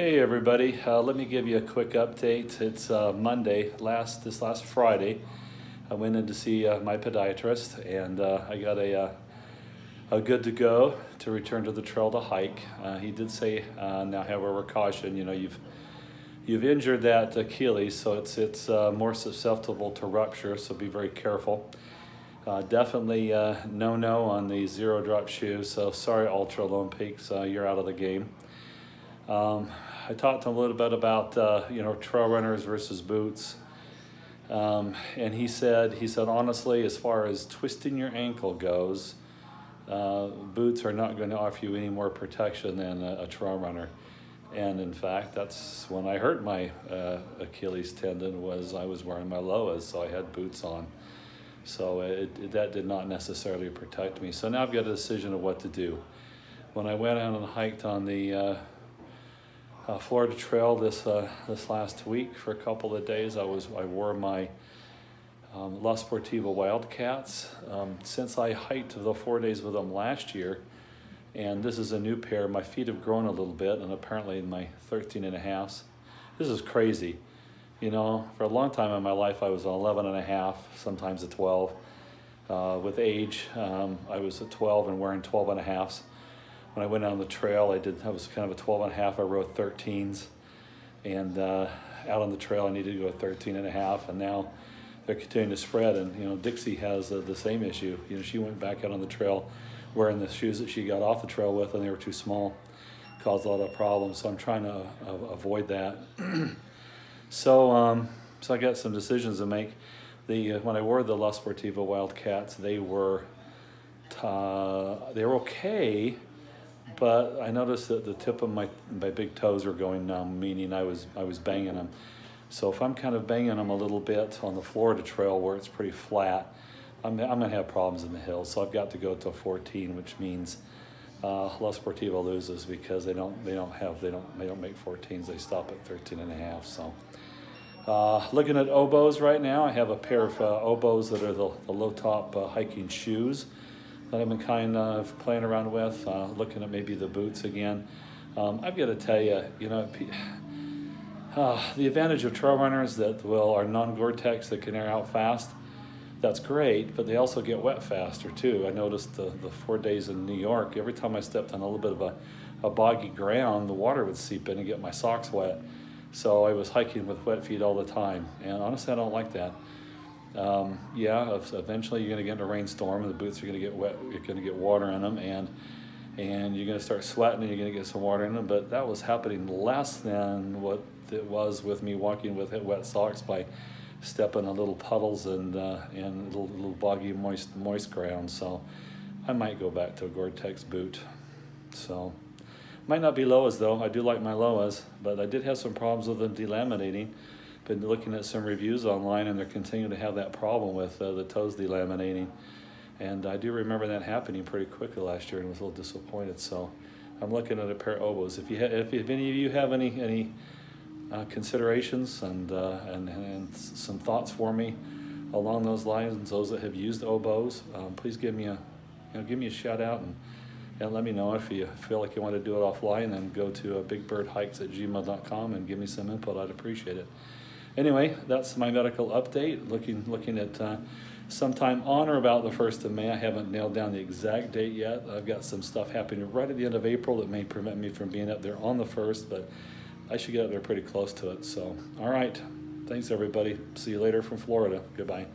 Hey everybody, let me give you a quick update. It's Monday, this last Friday. I went in to see my podiatrist, and I got a good to go to return to the trail to hike. He did say, now however, caution, you've injured that Achilles, so it's more susceptible to rupture, so be very careful. Definitely no on the zero drop shoes, so sorry Ultra Lone Peaks, you're out of the game. I talked to him a little bit about trail runners versus boots, and he said honestly, as far as twisting your ankle goes, boots are not going to offer you any more protection than a trail runner. And in fact, that's when I hurt my Achilles tendon. I was wearing my Loas, so I had boots on. So that did not necessarily protect me. So now I've got a decision of what to do. When I went out and hiked on the Florida Trail this last week for a couple of days, I wore my La Sportiva Wildcats. Since I hiked the 4 days with them last year, and this is a new pair, my feet have grown a little bit, and apparently in my 13 and a halves. This is crazy. For a long time in my life, I was 11 and a half, sometimes a 12. With age, I was at 12 and wearing 12 and a halves. When I went on the trail, I was kind of a 12 and a half. I rode 13s, and out on the trail, I needed to go 13 and a half, and now they're continuing to spread. And Dixie has the same issue. She went back out on the trail wearing the shoes that she got off the trail with, and they were too small, caused a lot of problems. So I'm trying to avoid that. So I got some decisions to make. When I wore the La Sportiva Wildcats, they were okay. But I noticed that the tip of my big toes were going numb, meaning I was banging them. So if I'm kind of banging them a little bit on the Florida Trail where it's pretty flat, I'm gonna have problems in the hills. So I've got to go to a 14, which means La Sportiva loses because they don't make 14s. They stop at 13 and a half. So looking at oboes right now, I have a pair of oboes that are the low top hiking shoes that I've been kind of playing around with, looking at maybe the boots again. I've got to tell you, the advantage of trail runners that are non-Gore-Tex that can air out fast, that's great, but they also get wet faster too. I noticed the 4 days in New York, every time I stepped on a little bit of a boggy ground, the water would seep in and get my socks wet. So I was hiking with wet feet all the time, and honestly, I don't like that. Eventually you're going to get in a rainstorm and the boots are going to get wet. You're going to get water in them, and you're going to start sweating and you're going to get some water in them. But that was happening less than what it was with me walking with wet socks by stepping on little puddles and little boggy moist ground. So I might go back to a Gore-Tex boot. So might not be Loas though. I do like my Loas, but I did have some problems with them delaminating. Been looking at some reviews online, and they're continuing to have that problem with the toes delaminating. And I do remember that happening pretty quickly last year, and was a little disappointed. So I'm looking at a pair of oboes. If any of you have any considerations and some thoughts for me along those lines, those that have used oboes, please give me a shout out and let me know. If you feel like you want to do it offline, then go to bigbirdhikes@gmail.com and give me some input. I'd appreciate it. Anyway, that's my medical update. Looking at sometime on or about the 1st of May. I haven't nailed down the exact date yet. I've got some stuff happening right at the end of April that may prevent me from being up there on the 1st, but I should get up there pretty close to it. So, all right. Thanks, everybody. See you later from Florida. Goodbye.